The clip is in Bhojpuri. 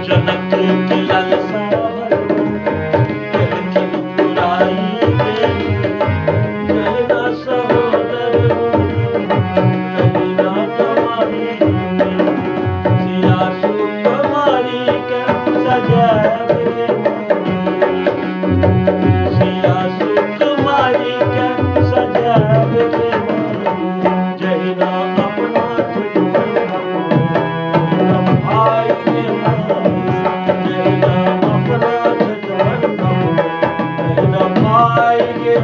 जनक की लालसा लेकिन बुराई के कहना सहोदर कहना तुम्हारी सिया सुकुमारी के सजाब रे सिया सुकुमारी के सजाब रे जहिना अपना तुझ भाई रे जहिना अपना तुझ जहिना भाई रे